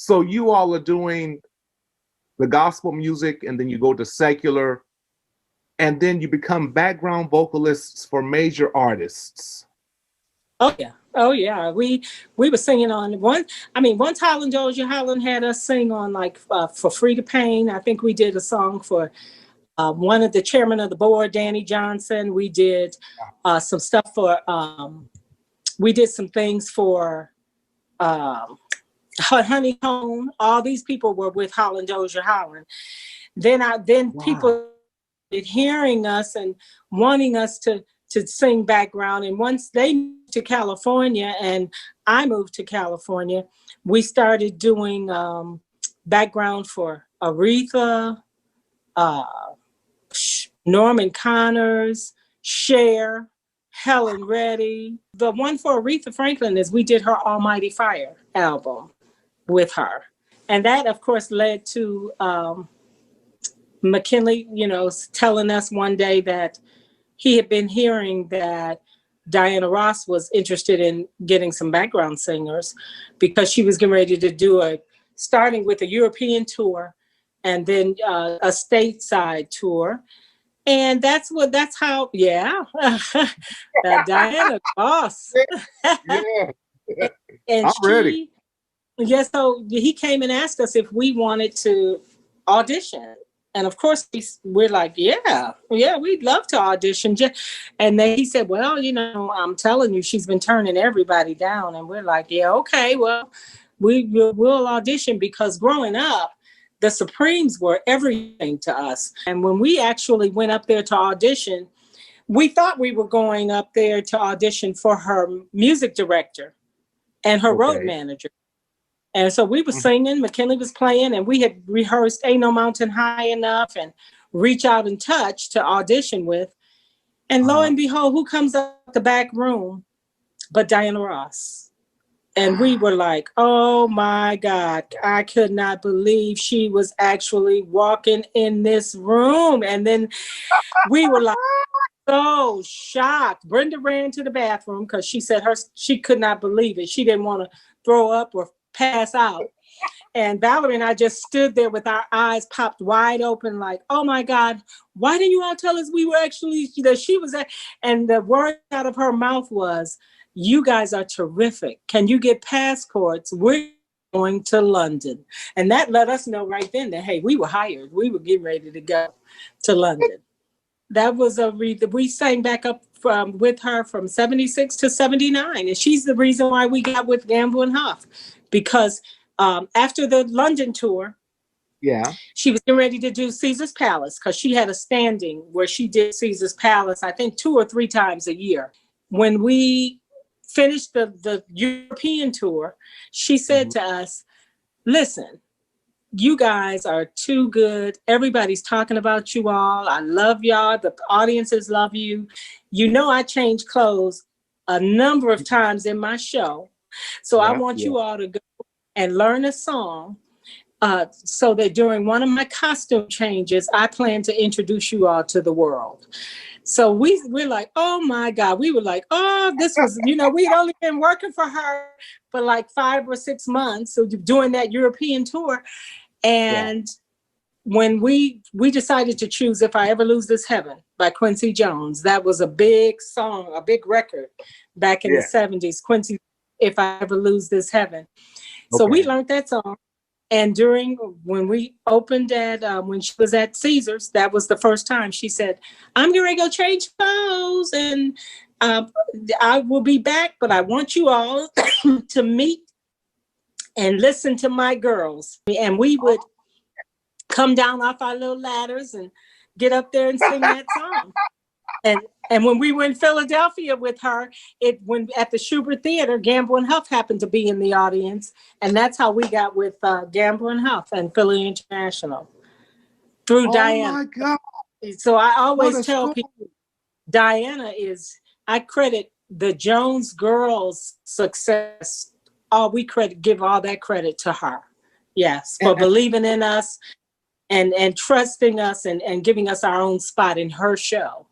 So you all are doing the gospel music, and then you go to secular, and then you become background vocalists for major artists. Oh yeah. Oh yeah. We were singing on one. I mean, once Holland Dozier Holland had us sing on like for Free to Pain. I think we did a song for one of the chairman of the board, Danny Johnson. We did some stuff for. We did some things for Honeycomb. All these people were with Holland Dozier Holland. Then people hearing us and wanting us to sing background. And once they moved to California and I moved to California, we started doing background for Aretha, Norman Connors, Cher, Helen Reddy. The one for Aretha Franklin is we did her Almighty Fire album with her. And that, of course, led to McKinley, telling us one day that he had been hearing that Diana Ross was interested in getting some background singers because she was getting ready to do starting with a European tour and then a stateside tour. And that's how, Diana Ross. Yeah. And I'm ready. Yeah, so he came and asked us if we wanted to audition. And of course, we're like, yeah, we'd love to audition. And then he said, well, I'm telling you, she's been turning everybody down. And we're like, yeah, okay, well, we'll audition, because growing up, the Supremes were everything to us. And when we actually went up there to audition, we thought we were going up there to audition for her music director and her road manager. And so we were singing, McKinley was playing, and we had rehearsed Ain't No Mountain High Enough and Reach Out and Touch to audition with. And lo and behold, who comes up the back room but Diana Ross? And we were like, oh my God, I could not believe she was actually walking in this room. And then we were like, so shocked. Brenda ran to the bathroom because she said she could not believe it. She didn't want to throw up or pass out. And Valerie and I just stood there with our eyes popped wide open, like, oh my God, why didn't you all tell us we were actually, she was at, and the word out of her mouth was, you guys are terrific. Can you get passports? We're going to London. And that let us know right then that, hey, we were hired. We were getting ready to go to London. That was we sang back up with her from 76 to 79. And she's the reason why we got with Gamble and Huff. Because after the London tour, she was getting ready to do Caesar's Palace, because she had a standing where she did Caesar's Palace, I think 2 or 3 times a year. When we finished the European tour, she said to us, listen, you guys are too good. Everybody's talking about you all. I love y'all. The audiences love you. I changed clothes a number of times in my show. So I want you all to go and learn a song so that during one of my costume changes, I plan to introduce you all to the world. So we're like, oh my God. We were like, oh, this was, we'd only been working for her for like 5 or 6 months. So doing that European tour. And when we decided to choose If I Ever Lose This Heaven by Quincy Jones, that was a big song, a big record back in the 70s. Quincy, If I Ever Lose This Heaven. So we learned that song. And when we opened when she was at Caesar's, that was the first time she said, I'm going to go change clothes and I will be back, but I want you all to meet and listen to my girls. And we would come down off our little ladders and get up there and sing that song. And when we were in Philadelphia with her, when at the Schubert Theater, Gamble and Huff happened to be in the audience. And that's how we got with Gamble and Huff and Philly International through Diana. Oh my God. So I always tell people, Diana I credit the Jones girls' success. Give all that credit to her. Yes, for believing in us and trusting us and giving us our own spot in her show.